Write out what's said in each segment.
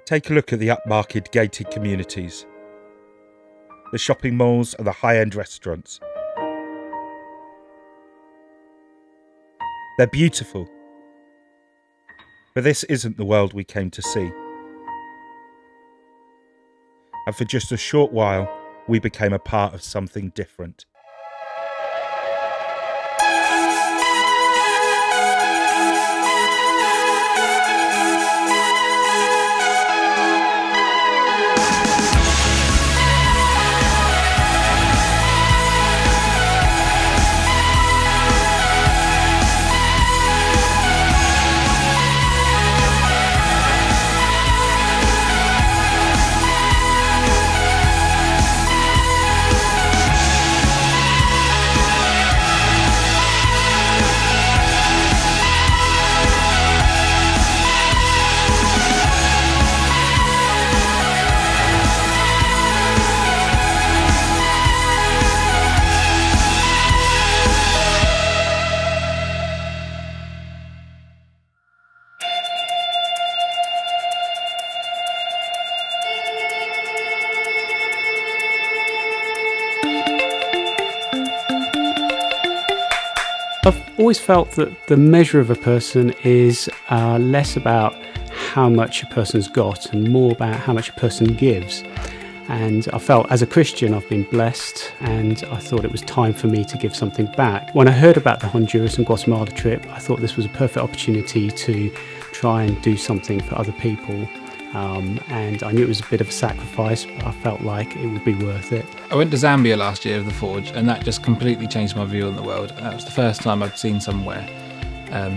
Take a look at the upmarket gated communities, the shopping malls and the high-end restaurants. They're beautiful, but this isn't the world we came to see. And for just a short while, we became a part of something different. I've always felt that the measure of a person is less about how much a person's got and more about how much a person gives. And I felt as a Christian I've been blessed, and I thought it was time for me to give something back. When I heard about the Honduras and Guatemala trip, I thought this was a perfect opportunity to try and do something for other people. And I knew it was a bit of a sacrifice, but I felt like it would be worth it. I went to Zambia last year with the Forge, and that just completely changed my view on the world. That was the first time I'd seen somewhere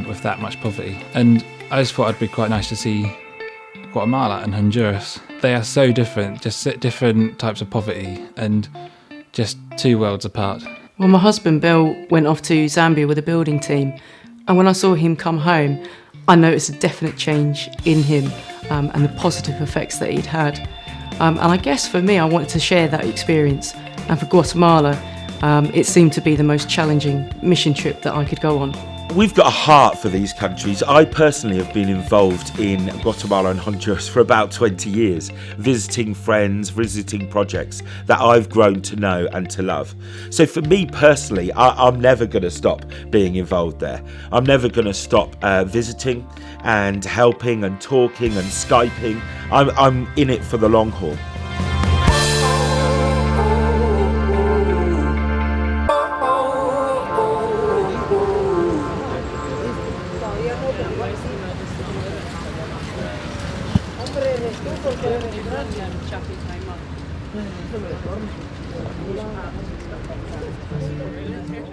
with that much poverty. And I just thought it'd be quite nice to see Guatemala and Honduras. They are so different, just different types of poverty and just two worlds apart. Well, my husband Bill went off to Zambia with a building team, and when I saw him come home, I noticed a definite change in him and the positive effects that he'd had. And I guess for me, I wanted to share that experience. And for Guatemala, it seemed to be the most challenging mission trip that I could go on. We've got a heart for these countries. I personally have been involved in Guatemala and Honduras for about 20 years, visiting friends, visiting projects that I've grown to know and to love. So for me personally, I'm never going to stop being involved there. I'm never going to stop visiting and helping and talking and Skyping. I'm in it for the long haul.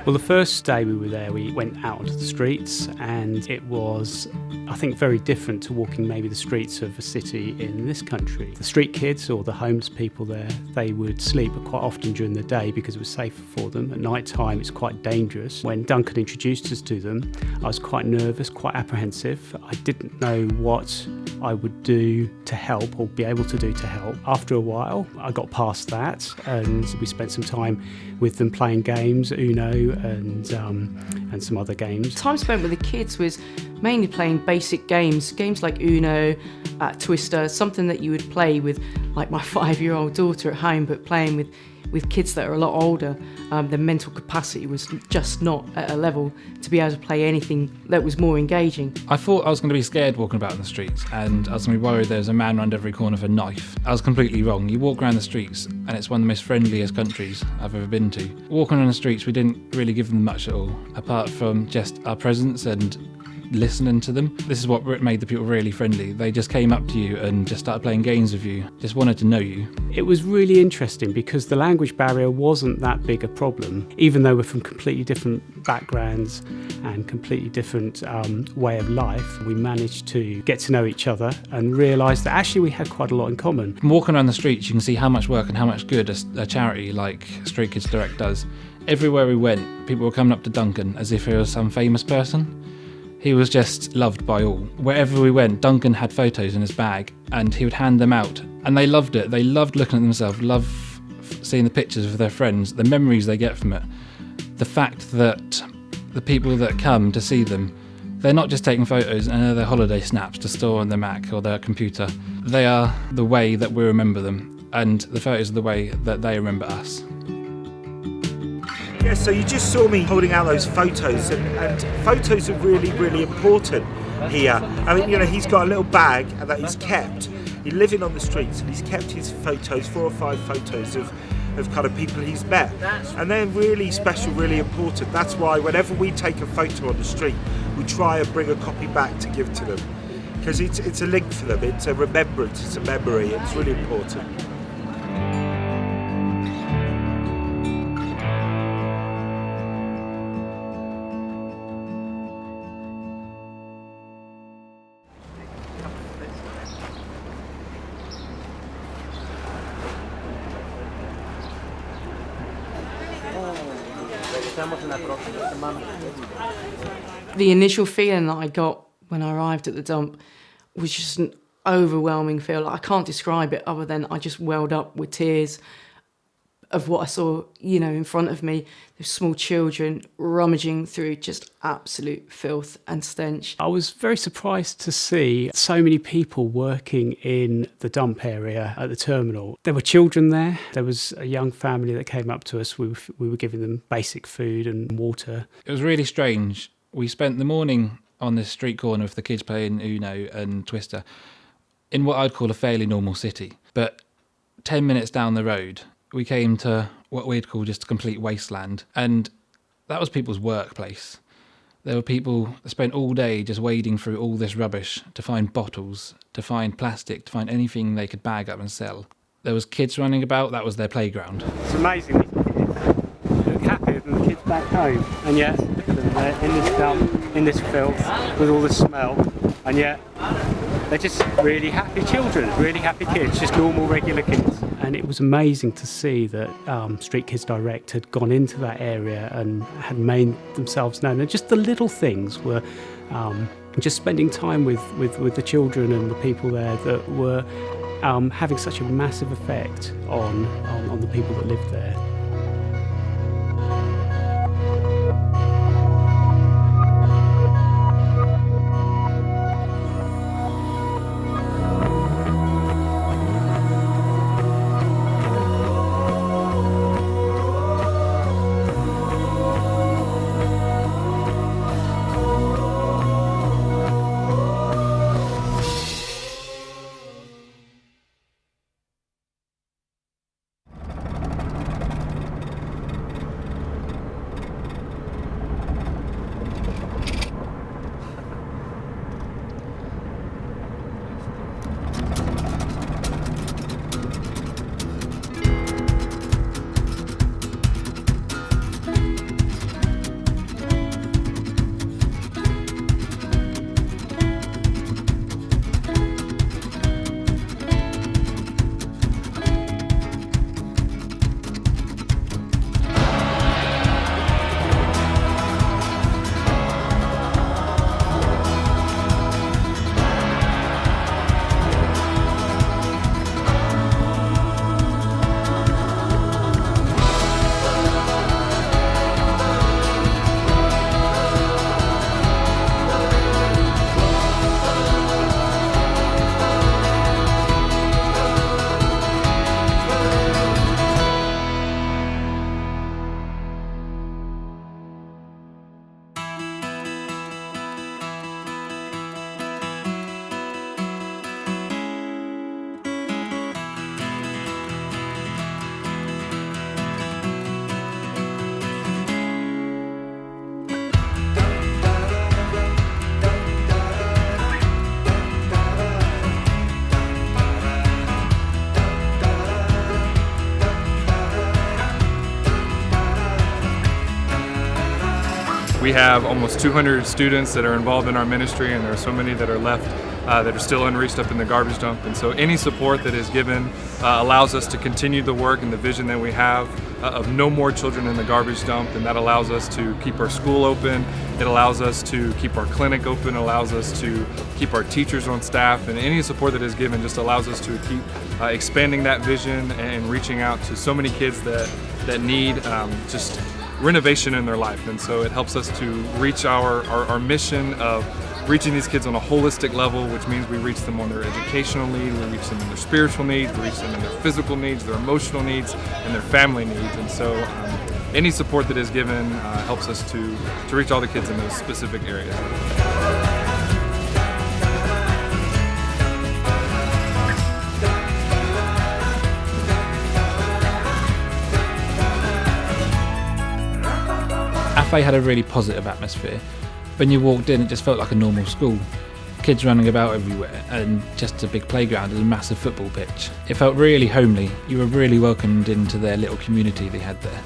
Well, the first day we were there, we went out onto the streets, and it was, I think, very different to walking maybe the streets of a city in this country. The street kids or the homeless people there, they would sleep quite often during the day because it was safer for them. At night time, it's quite dangerous. When Duncan introduced us to them, I was quite nervous, quite apprehensive. I didn't know what I would do to help or be able to do to help. After a while, I got past that, and we spent some time with them playing games, Uno and some other games. Time spent with the kids was mainly playing basic games like Uno, Twister, something that you would play with like my 5-year-old daughter at home, but playing with kids that are a lot older. Their mental capacity was just not at a level to be able to play anything that was more engaging. I thought I was going to be scared walking about in the streets, and I was going to be worried there's a man around every corner with a knife. I was completely wrong. You walk around the streets and it's one of the most friendliest countries I've ever been to. Walking around the streets, we didn't really give them much at all, apart from just our presence and listening to them. This is what made the people really friendly. They just came up to you and just started playing games with you, just wanted to know you. It was really interesting because the language barrier wasn't that big a problem, even though we're from completely different backgrounds and completely different way of life. We managed to get to know each other and realise that actually we had quite a lot in common. From walking around the streets, you can see how much work and how much good a charity like Street Kids Direct does. Everywhere we went, people were coming up to Duncan as if he was some famous person. He was just loved by all. Wherever we went, Duncan had photos in his bag and he would hand them out. And they loved it. They loved looking at themselves, loved seeing the pictures of their friends, the memories they get from it. The fact that the people that come to see them They're not just taking photos and they're holiday snaps to store on their Mac or their computer. They are the way that we remember them, and the photos are the way that they remember us. Yeah, so you just saw me holding out those photos, and photos are really, really important here. I mean, you know, he's got a little bag that he's kept. He's living on the streets, and he's kept his photos, 4 or 5 photos of kind of people he's met. And they're really special, really important. That's why whenever we take a photo on the street, we try and bring a copy back to give to them. Because it's a link for them, it's a remembrance, it's a memory, it's really important. The initial feeling that I got when I arrived at the dump was just an overwhelming feel. I can't describe it other than I just welled up with tears of what I saw, you know, in front of me. There's small children rummaging through just absolute filth and stench. I was very surprised to see so many people working in the dump area at the terminal. There were children there. There was a young family that came up to us. We were giving them basic food and water. It was really strange. We spent the morning on this street corner with the kids playing Uno and Twister in what I'd call a fairly normal city. But 10 minutes down the road, we came to what we'd call just a complete wasteland. And that was people's workplace. There were people that spent all day just wading through all this rubbish to find bottles, to find plastic, to find anything they could bag up and sell. There was kids running about, that was their playground. It's amazing, these kids look happier than the kids back home. And yet, look at them, they're in this dump, in this filth, with all the smell. And yet, they're just really happy children, really happy kids, just normal, regular kids. And it was amazing to see that Street Kids Direct had gone into that area and had made themselves known. And just the little things were just spending time with the children and the people there that were having such a massive effect on the people that lived there. We have almost 200 students that are involved in our ministry, and there are so many that are left that are still unreached up in the garbage dump. And so any support that is given allows us to continue the work and the vision that we have of no more children in the garbage dump, and that allows us to keep our school open. It allows us to keep our clinic open, allows us to keep our teachers on staff, and any support that is given just allows us to keep expanding that vision and reaching out to so many kids that need just renovation in their life. And so it helps us to reach our mission of reaching these kids on a holistic level, which means we reach them on their educational needs, we reach them in their spiritual needs, we reach them in their physical needs, their emotional needs, and their family needs. And so any support that is given helps us to reach all the kids in those specific areas. AFE had a really positive atmosphere. When you walked in, it just felt like a normal school. Kids running about everywhere and just a big playground and a massive football pitch. It felt really homely. You were really welcomed into their little community they had there.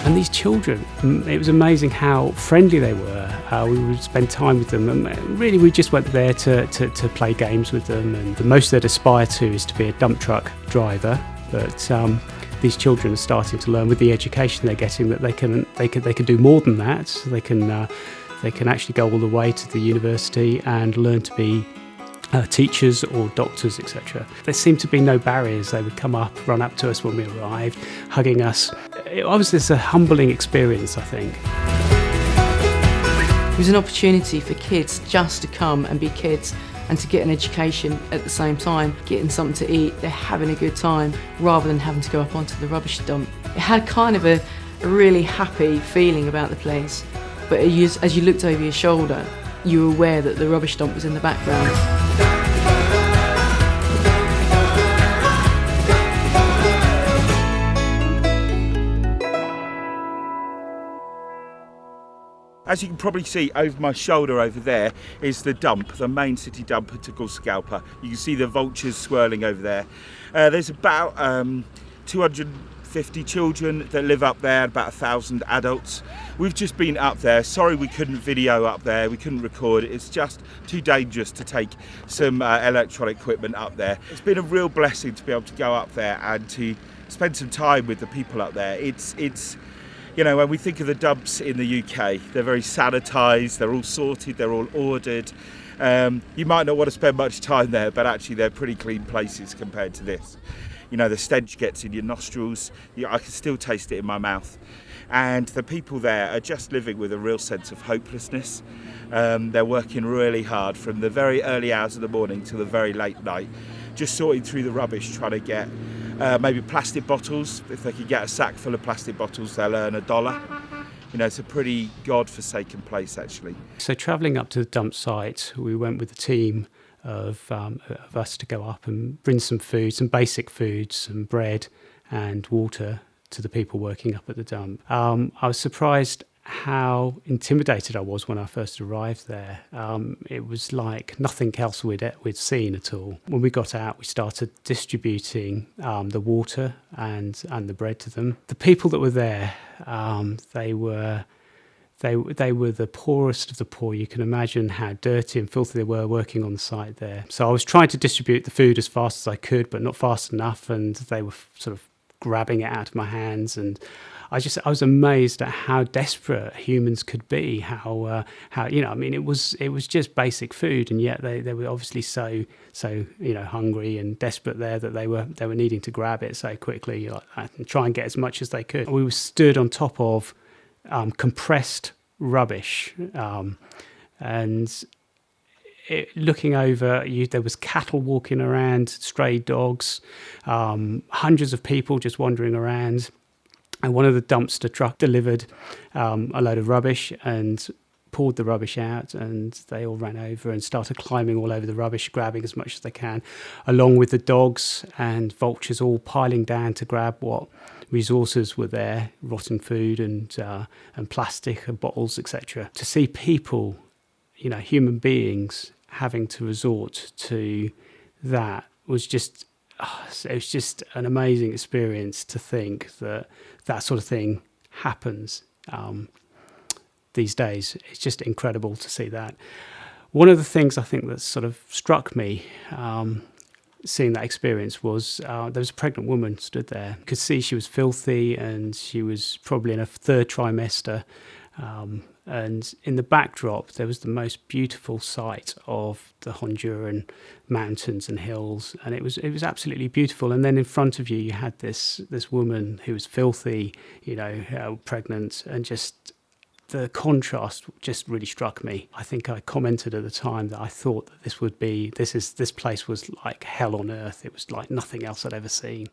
And these children, it was amazing how friendly they were. We would spend time with them, and really we just went there to play games with them. And the most they'd aspire to is to be a dump truck driver, but these children are starting to learn with the education they're getting that they can do more than that. So they can actually go all the way to the university and learn to be teachers or doctors, etc. There seemed to be no barriers. They would come up, run up to us when we arrived, hugging us. It was a humbling experience, I think. It was an opportunity for kids just to come and be kids and to get an education at the same time, getting something to eat, they're having a good time, rather than having to go up onto the rubbish dump. It had kind of a really happy feeling about the place, but as you looked over your shoulder, you were aware that the rubbish dump was in the background. As you can probably see over my shoulder over there is the dump, the main city dump at Tagul-Scalpa. You can see the vultures swirling over there. There's about 250 children that live up there, about 1,000 adults. We've just been up there. Sorry we couldn't video up there, we couldn't record. It's just too dangerous to take some electronic equipment up there. It's been a real blessing to be able to go up there and to spend some time with the people up there. It's you know, when we think of the dumps in the UK, they're very sanitised, they're all sorted, they're all ordered. You might not want to spend much time there, but actually they're pretty clean places compared to this. You know, the stench gets in your nostrils, I can still taste it in my mouth. And the people there are just living with a real sense of hopelessness. They're working really hard from the very early hours of the morning to the very late night, just sorting through the rubbish, trying to get maybe plastic bottles. If they could get a sack full of plastic bottles, they'll earn $1. You know, it's a pretty God-forsaken place, actually. So travelling up to the dump site, we went with a team of us to go up and bring some food, some basic food, some bread and water to the people working up at the dump. I was surprised how intimidated I was when I first arrived there. It was like nothing else we'd seen at all. When we got out, we started distributing the water and the bread to them. The people that were there, they were the poorest of the poor. You can imagine how dirty and filthy they were working on the site there. So I was trying to distribute the food as fast as I could, but not fast enough, and they were sort of grabbing it out of my hands, and I was amazed at how desperate humans could be. How you know, I mean, it was just basic food, and yet they were obviously so you know, hungry and desperate there that they were needing to grab it so quickly, like that, and try and get as much as they could. We were stood on top of compressed rubbish, and looking over, there was cattle walking around, stray dogs, hundreds of people just wandering around. And one of the dumpster truck delivered a load of rubbish and poured the rubbish out, and they all ran over and started climbing all over the rubbish, grabbing as much as they can, along with the dogs and vultures all piling down to grab what resources were there, rotten food and plastic and bottles, etc. To see people, you know, human beings having to resort to that was just, it was just an amazing experience to think that that sort of thing happens these days. It's just incredible to see that. One of the things I think that sort of struck me seeing that experience was there was a pregnant woman stood there. You could see she was filthy and she was probably in her third trimester. And in the backdrop, there was the most beautiful sight of the Honduran mountains and hills, and it was absolutely beautiful. And then in front of you, you had this woman who was filthy, pregnant, and just the contrast just really struck me. I think I commented at the time that I thought that this place was like hell on earth. It was like nothing else I'd ever seen.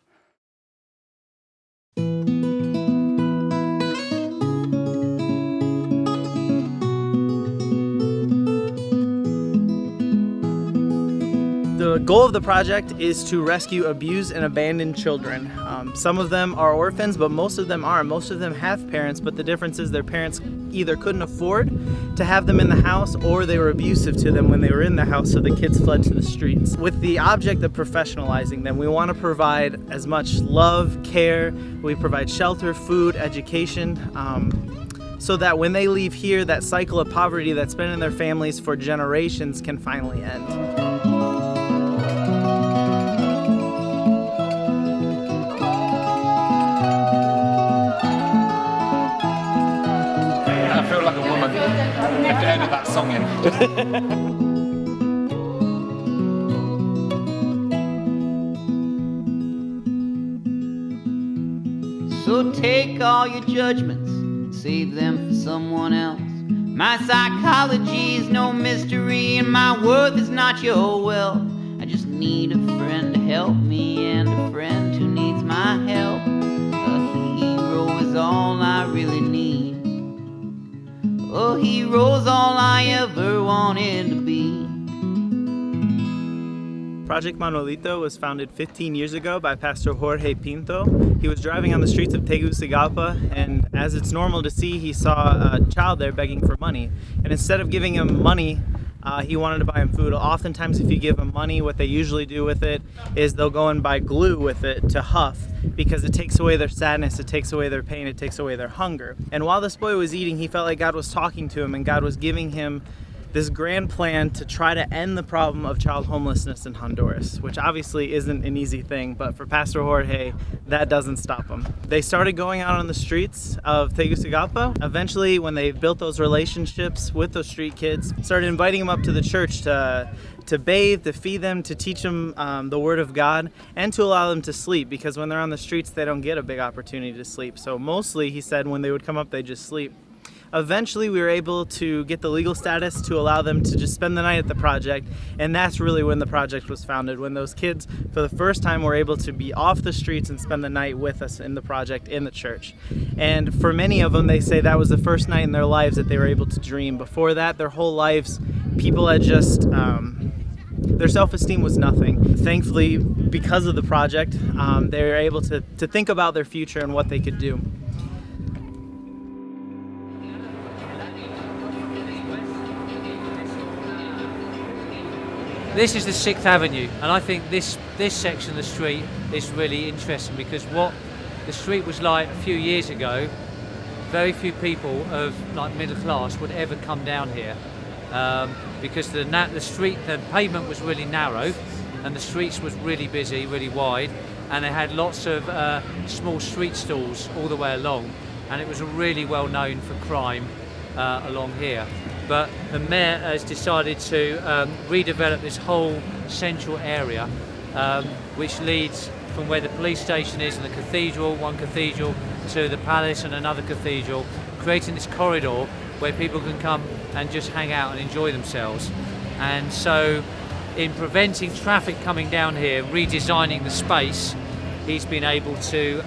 The goal of the project is to rescue abused and abandoned children. Some of them are orphans, but most of them aren't. Most of them have parents, but the difference is their parents either couldn't afford to have them in the house, or they were abusive to them when they were in the house, so the kids fled to the streets. With the object of professionalizing them, we want to provide as much love, care, we provide shelter, food, education, so that when they leave here, that cycle of poverty that's been in their families for generations can finally end. I feel like a woman at the end of that song. So take all your judgments and save them for someone else. My psychology is no mystery, and my worth is not your wealth. I just need a friend to help me, and a friend who needs my help. A hero is all I really need. A hero's all I ever wanted to be. Project Manuelito was founded 15 years ago by Pastor Jorge Pinto. He was driving on the streets of Tegucigalpa, and as it's normal to see, he saw a child there begging for money. And instead of giving him money, he wanted to buy him food. Oftentimes, if you give them money, what they usually do with it is they'll go and buy glue with it to huff, because it takes away their sadness, it takes away their pain, it takes away their hunger. And while this boy was eating, he felt like God was talking to him, and God was giving him this grand plan to try to end the problem of child homelessness in Honduras, which obviously isn't an easy thing, but for Pastor Jorge, that doesn't stop him. They started going out on the streets of Tegucigalpa. Eventually, when they built those relationships with those street kids, started inviting them up to the church to bathe, to feed them, to teach them the Word of God, and to allow them to sleep, because when they're on the streets, they don't get a big opportunity to sleep. So mostly, he said, when they would come up, they just sleep. Eventually, we were able to get the legal status to allow them to just spend the night at the project, and that's really when the project was founded, when those kids, for the first time, were able to be off the streets and spend the night with us in the project, in the church. And for many of them, they say that was the first night in their lives that they were able to dream. Before that, their whole lives, people had just... their self-esteem was nothing. Thankfully, because of the project, they were able to think about their future and what they could do. This is the 6th Avenue, and I think this section of the street is really interesting, because what the street was like a few years ago, very few people of like middle class would ever come down here, because the pavement was really narrow, and the streets was really busy, really wide, and they had lots of small street stalls all the way along, and it was really well known for crime along here. But the mayor has decided to redevelop this whole central area, which leads from where the police station is and the cathedral, one cathedral, to the palace and another cathedral, creating this corridor where people can come and just hang out and enjoy themselves. And so, in preventing traffic coming down here, redesigning the space, he's been able to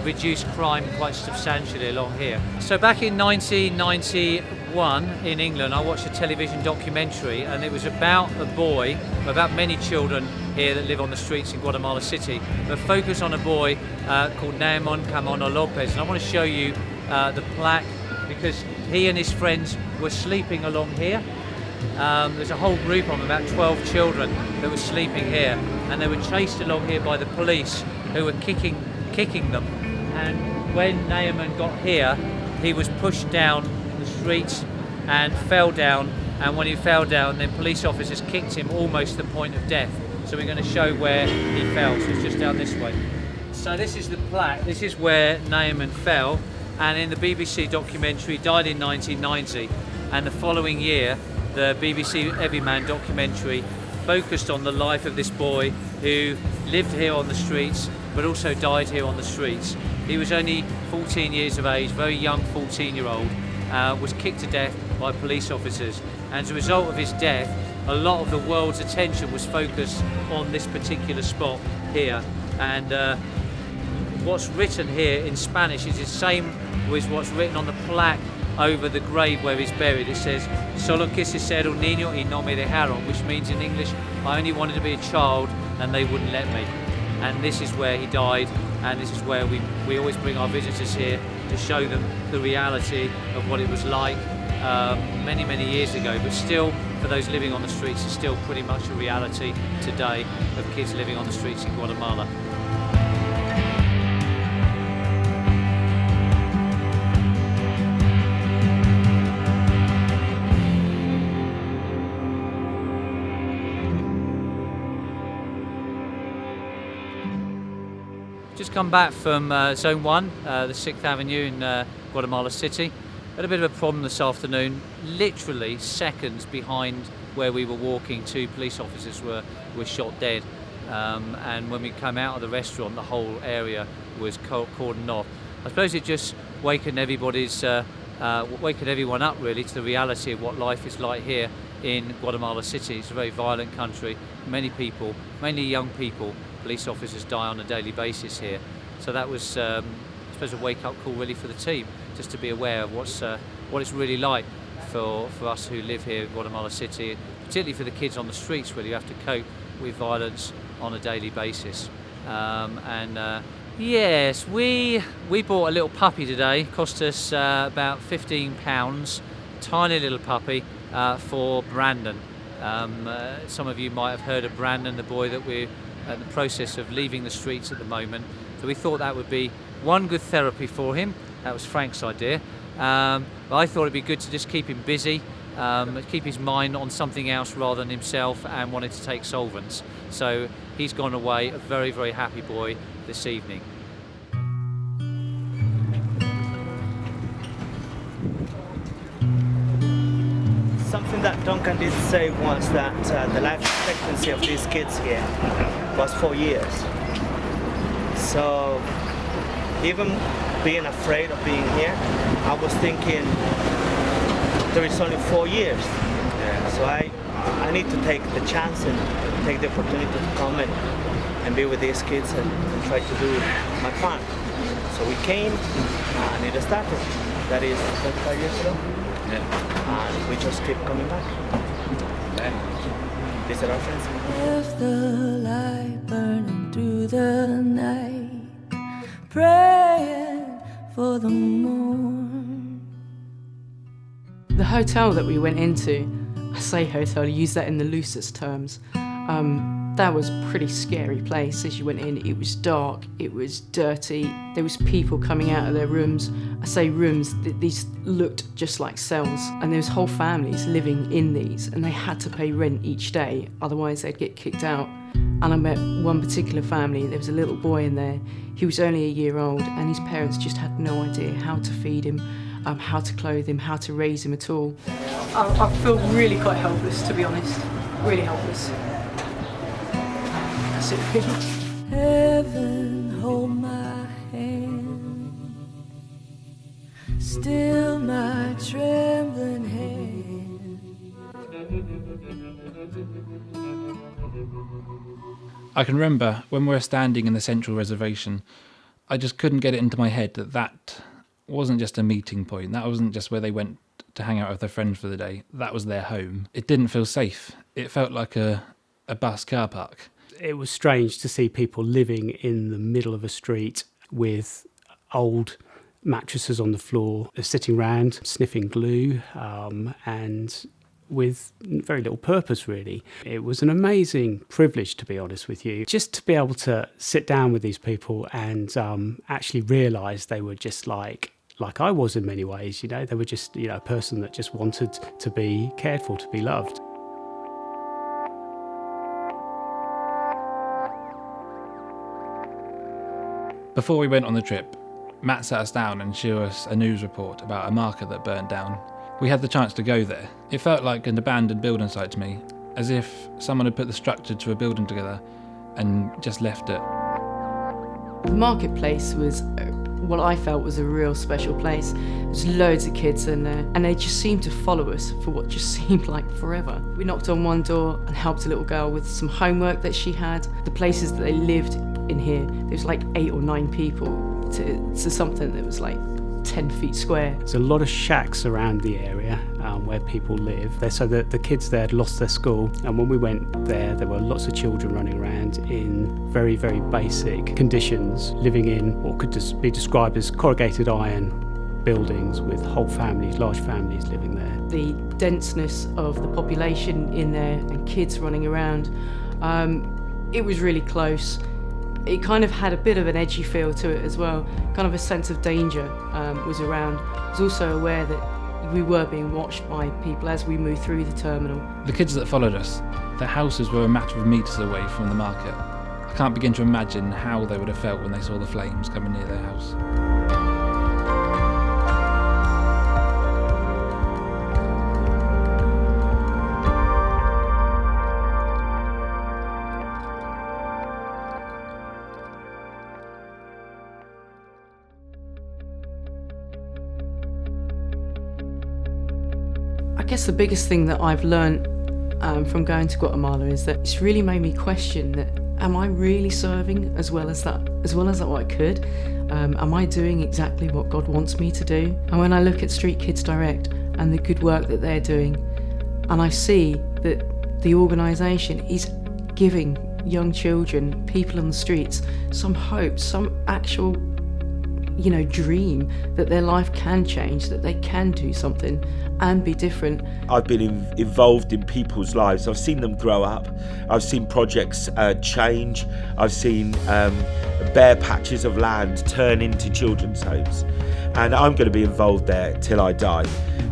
reduce crime quite substantially along here. So back in 1991 in England, I watched a television documentary, and it was about a boy, about many children here that live on the streets in Guatemala City, but focus on a boy called Naaman Camono Lopez. And I want to show you the plaque, because he and his friends were sleeping along here. There's a whole group of them, about 12 children, that were sleeping here, and they were chased along here by the police, who were kicking them. And when Naaman got here, he was pushed down the street and fell down, and when he fell down, then police officers kicked him almost to the point of death. So we're going to show where he fell. So it's just down this way. So this is the plaque. This is where Naaman fell, and in the BBC documentary died in 1990, and the following year the BBC Everyman documentary focused on the life of this boy who lived here on the streets but also died here on the streets. He was only 14 years of age, very young 14-year-old, was kicked to death by police officers, and as a result of his death a lot of the world's attention was focused on this particular spot here, and what's written here in Spanish is the same as what's written on the plaque over the grave where he's buried. It says, "Solo quise ser un niño y no me dejaron," which means in English, I only wanted to be a child and they wouldn't let me. And this is where he died, and this is where we always bring our visitors here to show them the reality of what it was like many, many years ago. But still, for those living on the streets, it's still pretty much a reality today of kids living on the streets in Guatemala. Just come back from Zone 1, the 6th Avenue in Guatemala City. Had a bit of a problem this afternoon. Literally seconds behind where we were walking, 2 police officers were shot dead. And when we came out of the restaurant, the whole area was cordoned off. I suppose it just wakened everyone up really to the reality of what life is like here in Guatemala City. It's a very violent country. Many people, mainly young people, police officers die on a daily basis here. So that was, I suppose, a wake-up call really for the team, just to be aware of what it's really like for us who live here in Guatemala City, particularly for the kids on the streets, really, who have to cope with violence on a daily basis. Yes, we bought a little puppy today. Cost us about £15. Tiny little puppy for Brandon. Some of you might have heard of Brandon, the boy that we're in the process of leaving the streets at the moment. So we thought that would be one good therapy for him. That was Frank's idea. But I thought it'd be good to just keep him busy, keep his mind on something else rather than himself, and wanted to take solvents. So he's gone away, a very, very happy boy this evening. Something that Duncan did say once, that the life expectancy of these kids here was 4 years. So even being afraid of being here, I was thinking there is only 4 years. So I need to take the chance and take the opportunity to come and be with these kids and try to do my plan. So we came and it started. That is 25 years ago. And we just keep coming back. These are our friends. If the light burning through the night, praying for the morn. The hotel that we went into, I say hotel, I use that in the loosest terms. That was a pretty scary place. As you went in, it was dark, it was dirty, there was people coming out of their rooms. I say rooms, these looked just like cells, and there was whole families living in these, and they had to pay rent each day, otherwise they'd get kicked out. And I met one particular family, there was a little boy in there. He was only a year old, and his parents just had no idea how to feed him, how to clothe him, how to raise him at all. I feel really quite helpless, to be honest, really helpless. That's it, really. Heaven, hold my hand, still my trembling hand. I can remember when we were standing in the central reservation, I just couldn't get it into my head that wasn't just a meeting point. That wasn't just where they went to hang out with their friends for the day. That was their home. It didn't feel safe. It felt like a bus car park. It was strange to see people living in the middle of a street with old mattresses on the floor, sitting around, sniffing glue, and with very little purpose, really. It was an amazing privilege, to be honest with you, just to be able to sit down with these people and actually realise they were just like I was in many ways, you know. They were just, a person that just wanted to be cared for, to be loved. Before we went on the trip, Matt sat us down and showed us a news report about a market that burnt down. We had the chance to go there. It felt like an abandoned building site to me, as if someone had put the structure to a building together and just left it. The marketplace was what I felt was a real special place. There's loads of kids in there, and they just seemed to follow us for what just seemed like forever. We knocked on one door and helped a little girl with some homework that she had. The places that they lived in here, there was like 8 or 9 people to something that was like 10 feet square. There's a lot of shacks around the area where people live. So the kids there had lost their school, and when we went there were lots of children running around in very, very basic conditions, living in what could just be described as corrugated iron buildings with whole families, large families living there. The denseness of the population in there and kids running around, it was really close. It kind of had a bit of an edgy feel to it as well. Kind of a sense of danger was around. I was also aware that we were being watched by people as we moved through the terminal. The kids that followed us, their houses were a matter of metres away from the market. I can't begin to imagine how they would have felt when they saw the flames coming near their house. I guess the biggest thing that I've learned from going to Guatemala is that it's really made me question that, am I really serving as well as what I could? Am I doing exactly what God wants me to do? And when I look at Street Kids Direct and the good work that they're doing, and I see that the organisation is giving young children, people on the streets, some hope, some actual dream that their life can change, that they can do something and be different. I've been involved in people's lives. I've seen them grow up. I've seen projects change. I've seen bare patches of land turn into children's homes. And I'm going to be involved there till I die.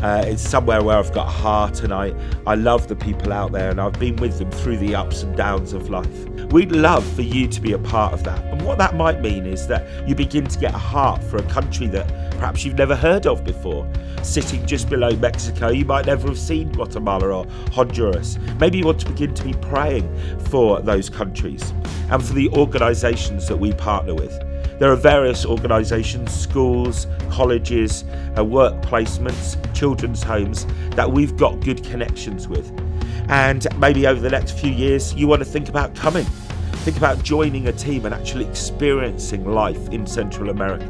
It's somewhere where I've got heart, and I love the people out there, and I've been with them through the ups and downs of life. We'd love for you to be a part of that. And what that might mean is that you begin to get a heart for a country that perhaps you've never heard of before. Sitting just below Mexico, you might never have seen Guatemala or Honduras. Maybe you want to begin to be praying for those countries and for the organisations that we partner with. There are various organisations, schools, colleges, work placements, children's homes that we've got good connections with. And maybe over the next few years, you want to think about coming. Think about joining a team and actually experiencing life in Central America.